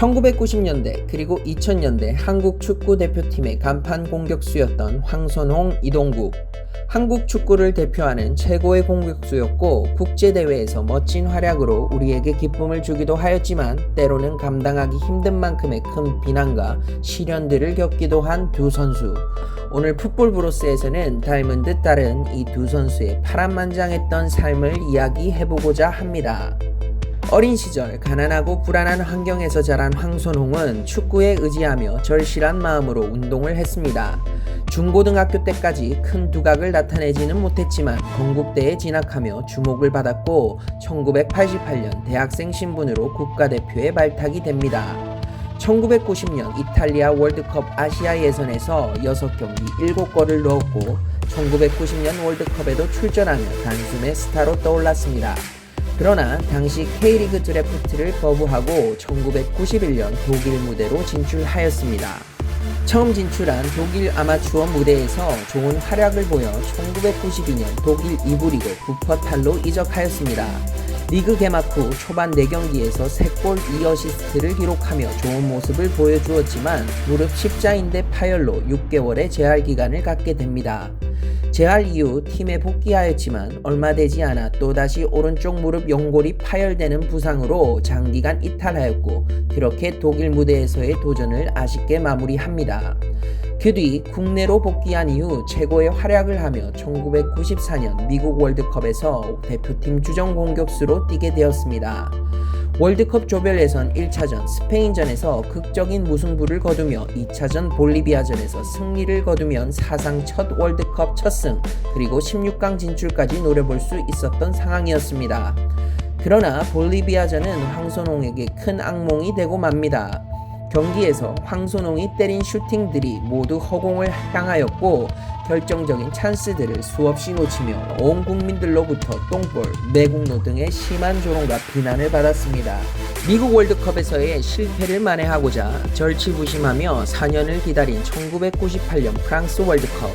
1990년대 그리고 2000년대 한국 축구 대표팀의 간판 공격수였던 황선홍, 이동국. 한국 축구를 대표하는 최고의 공격수였고 국제대회에서 멋진 활약으로 우리에게 기쁨을 주기도 하였지만 때로는 감당하기 힘든 만큼의 큰 비난과 시련들을 겪기도 한 두 선수. 오늘 풋볼브로스에서는 닮은 듯 다른 이 두 선수의 파란만장했던 삶을 이야기해보고자 합니다. 어린 시절 가난하고 불안한 환경에서 자란 황선홍은 축구에 의지하며 절실한 마음으로 운동을 했습니다. 중고등학교 때까지 큰 두각을 나타내지는 못했지만 건국대에 진학하며 주목을 받았고 1988년 대학생 신분으로 국가대표에 발탁이 됩니다. 1990년 이탈리아 월드컵 아시아 예선에서 6경기 7골을 넣었고 1990년 월드컵에도 출전하며 단숨에 스타로 떠올랐습니다. 그러나 당시 K리그 드래프트를 거부하고 1991년 독일 무대로 진출하였습니다. 처음 진출한 독일 아마추어 무대에서 좋은 활약을 보여 1992년 독일 2부 리그 부퍼탈로 이적하였습니다. 리그 개막 후 초반 4경기에서 3골 2어시스트를 기록하며 좋은 모습을 보여주었지만 무릎 십자인대 파열로 6개월의 재활 기간을 갖게 됩니다. 재활 이후 팀에 복귀하였지만 얼마 되지 않아 또다시 오른쪽 무릎 연골이 파열되는 부상으로 장기간 이탈하였고 그렇게 독일 무대에서의 도전을 아쉽게 마무리합니다. 그 뒤 국내로 복귀한 이후 최고의 활약을 하며 1994년 미국 월드컵에서 대표팀 주전 공격수로 뛰게 되었습니다. 월드컵 조별 예선 1차전 스페인전에서 극적인 무승부를 거두며 2차전 볼리비아전에서 승리를 거두면 사상 첫 월드컵 첫 승 그리고 16강 진출까지 노려볼 수 있었던 상황이었습니다. 그러나 볼리비아전은 황선홍에게 큰 악몽이 되고 맙니다. 경기에서 황선홍이 때린 슈팅들이 모두 허공을 향하였고 결정적인 찬스들을 수없이 놓치며 온 국민들로부터 똥볼, 매국노 등의 심한 조롱과 비난을 받았습니다. 미국 월드컵에서의 실패를 만회하고자 절치부심하며 4년을 기다린 1998년 프랑스 월드컵.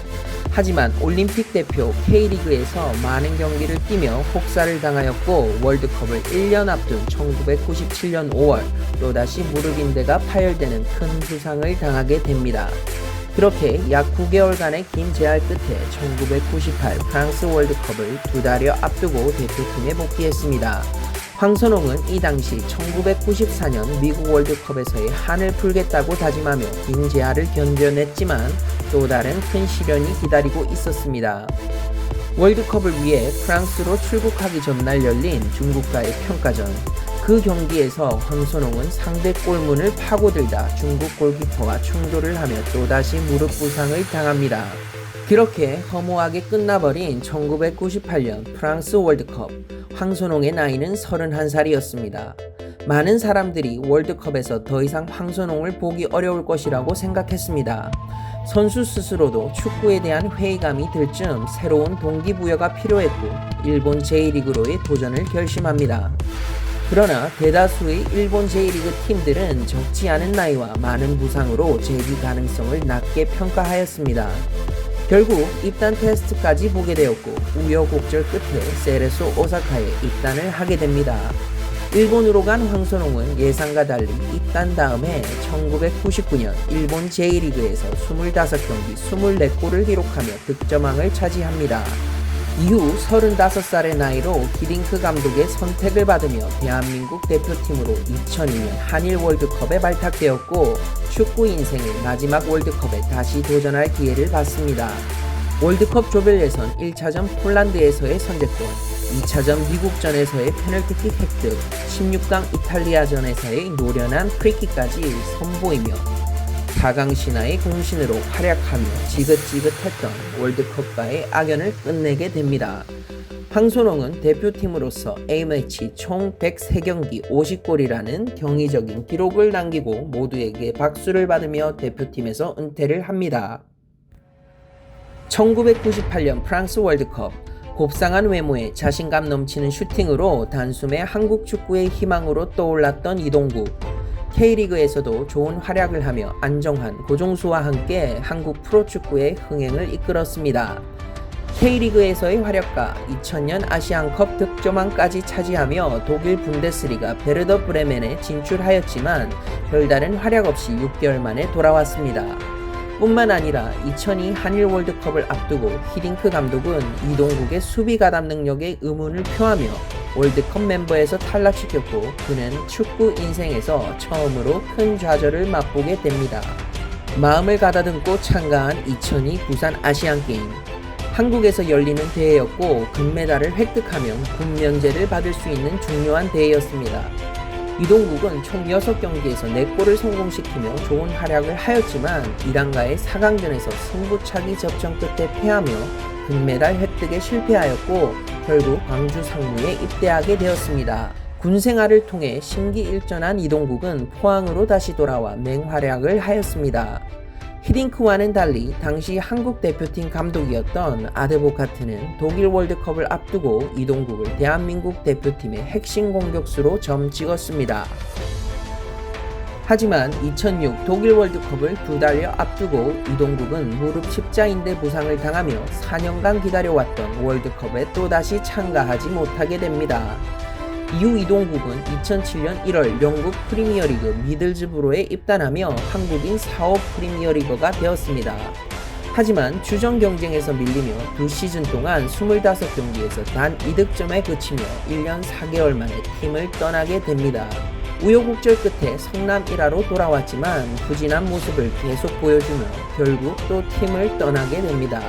하지만 올림픽 대표 K리그에서 많은 경기를 뛰며 혹사를 당하였고 월드컵을 1년 앞둔 1997년 5월 또다시 무릎 인대가 파열되는 큰 부상을 당하게 됩니다. 그렇게 약 9개월간의 긴 재활 끝에 1998 프랑스 월드컵을 2달여 앞두고 대표팀에 복귀했습니다. 황선홍은 이 당시 1994년 미국 월드컵에서의 한을 풀겠다고 다짐하며 긴 재활을 견뎌냈지만 또 다른 큰 시련이 기다리고 있었습니다. 월드컵을 위해 프랑스로 출국하기 전날 열린 중국과의 평가전. 그 경기에서 황선홍은 상대 골문을 파고들다 중국 골키퍼와 충돌을 하며 또다시 무릎 부상을 당합니다. 그렇게 허무하게 끝나버린 1998년 프랑스 월드컵. 황선홍의 나이는 31살이었습니다. 많은 사람들이 월드컵에서 더 이상 황선홍을 보기 어려울 것이라고 생각했습니다. 선수 스스로도 축구에 대한 회의감이 들 즈음 새로운 동기부여가 필요했고 일본 J리그로의 도전을 결심합니다. 그러나 대다수의 일본 J리그 팀들은 적지 않은 나이와 많은 부상으로 재기 가능성을 낮게 평가하였습니다. 결국 입단 테스트까지 보게 되었고 우여곡절 끝에 세레소 오사카에 입단을 하게 됩니다. 일본으로 간 황선홍은 예상과 달리 입단 다음에 1999년 일본 J리그에서 25경기 24골을 기록하며 득점왕을 차지합니다. 이후 35살의 나이로 히딩크 감독의 선택을 받으며 대한민국 대표팀으로 2002년 한일 월드컵에 발탁되었고 축구 인생의 마지막 월드컵에 다시 도전할 기회를 받습니다. 월드컵 조별 예선 1차전 폴란드에서의 선제골, 2차전 미국전에서의 페널티킥 획득, 16강 이탈리아전에서의 노련한 프리킥까지 선보이며 4강 신화의 공신으로 활약하며 지긋지긋했던 월드컵과의 악연을 끝내게 됩니다. 황선홍은 대표팀으로서 A매치 총 103경기 50골이라는 경이적인 기록을 남기고 모두에게 박수를 받으며 대표팀에서 은퇴를 합니다. 1998년 프랑스 월드컵. 곱상한 외모에 자신감 넘치는 슈팅으로 단숨에 한국 축구의 희망으로 떠올랐던 이동국. K리그에서도 좋은 활약을 하며 안정환, 고종수와 함께 한국 프로축구의 흥행을 이끌었습니다. K리그에서의 활약과 2000년 아시안컵 득점왕까지 차지하며 독일 분데스리가 베르더 브레멘에 진출하였지만 별다른 활약 없이 6개월 만에 돌아왔습니다. 뿐만 아니라 2002 한일 월드컵을 앞두고 히딩크 감독은 이동국의 수비 가담 능력에 의문을 표하며 월드컵 멤버에서 탈락시켰고 그는 축구 인생에서 처음으로 큰 좌절을 맛보게 됩니다. 마음을 가다듬고 참가한 2002 부산 아시안게임. 한국에서 열리는 대회였고 금메달을 획득하면 군면제를 받을 수 있는 중요한 대회였습니다. 이동국은 총 6경기에서 4골을 성공시키며 좋은 활약을 하였지만 이란과의 4강전에서 승부차기 접전 끝에 패하며 금메달 획득에 실패하였고 결국 광주 상무에 입대하게 되었습니다. 군 생활을 통해 심기일전한 이동국은 포항으로 다시 돌아와 맹활약을 하였습니다. 히딩크와는 달리 당시 한국 대표팀 감독이었던 아드보카트는 독일 월드컵을 앞두고 이동국을 대한민국 대표팀의 핵심 공격수로 점 찍었습니다. 하지만 2006 독일 월드컵을 2달여 앞두고 이동국은 무릎 십자인대 부상을 당하며 4년간 기다려왔던 월드컵에 또다시 참가하지 못하게 됩니다. 이후 이동국은 2007년 1월 영국 프리미어리그 미들즈브로에 입단하며 한국인 4호 프리미어리거가 되었습니다. 하지만 주전 경쟁에서 밀리며 2시즌 동안 25경기에서 단 2득점에 그치며 1년 4개월 만에 팀을 떠나게 됩니다. 우여곡절 끝에 성남 1하로 돌아왔지만 부진한 모습을 계속 보여주며 결국 또 팀을 떠나게 됩니다.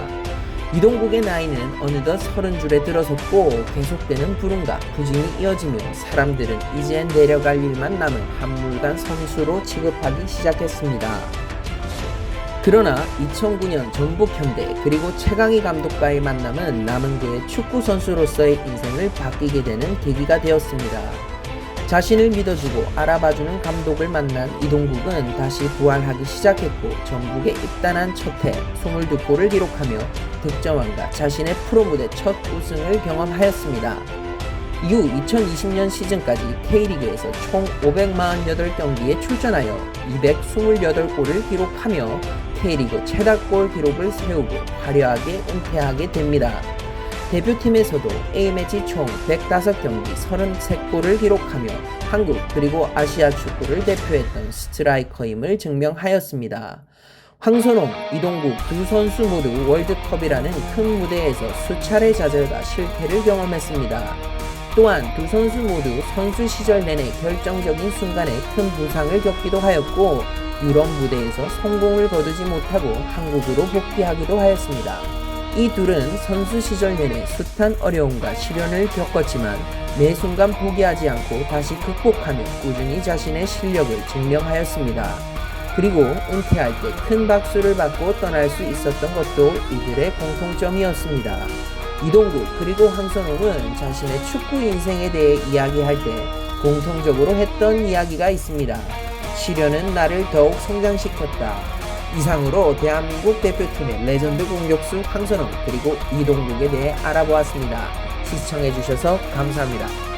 이동국의 나이는 어느덧 30줄에 들어섰고 계속되는 불운과 부진이 이어지며 사람들은 이젠 내려갈 일만 남은 한물간 선수로 취급하기 시작했습니다. 그러나 2009년 전북현대 그리고 최강희 감독과의 만남은 남은 그의 축구 선수로서의 인생을 바뀌게 되는 계기가 되었습니다. 자신을 믿어주고 알아봐주는 감독을 만난 이동국은 다시 부활하기 시작했고 전북에 입단한 첫해 22골을 기록하며 득점왕과 자신의 프로 무대 첫 우승을 경험하였습니다. 이후 2020년 시즌까지 K리그에서 총 548경기에 출전하여 228골을 기록하며 K리그 최다골 기록을 세우고 화려하게 은퇴하게 됩니다. 대표팀에서도 A매치 총 105경기 33골을 기록하며 한국 그리고 아시아 축구를 대표했던 스트라이커임을 증명하였습니다. 황선홍, 이동국 두 선수 모두 월드컵이라는 큰 무대에서 수차례 좌절과 실패를 경험했습니다. 또한 두 선수 모두 선수 시절 내내 결정적인 순간에 큰 부상을 겪기도 하였고 유럽 무대에서 성공을 거두지 못하고 한국으로 복귀하기도 하였습니다. 이 둘은 선수 시절 내내 숱한 어려움과 시련을 겪었지만 매 순간 포기하지 않고 다시 극복하며 꾸준히 자신의 실력을 증명하였습니다. 그리고 은퇴할 때 큰 박수를 받고 떠날 수 있었던 것도 이들의 공통점이었습니다. 이동국 그리고 황선홍은 자신의 축구 인생에 대해 이야기할 때 공통적으로 했던 이야기가 있습니다. 시련은 나를 더욱 성장시켰다. 이상으로 대한민국 대표팀의 레전드 공격수 황선홍 그리고 이동국에 대해 알아보았습니다. 시청해주셔서 감사합니다.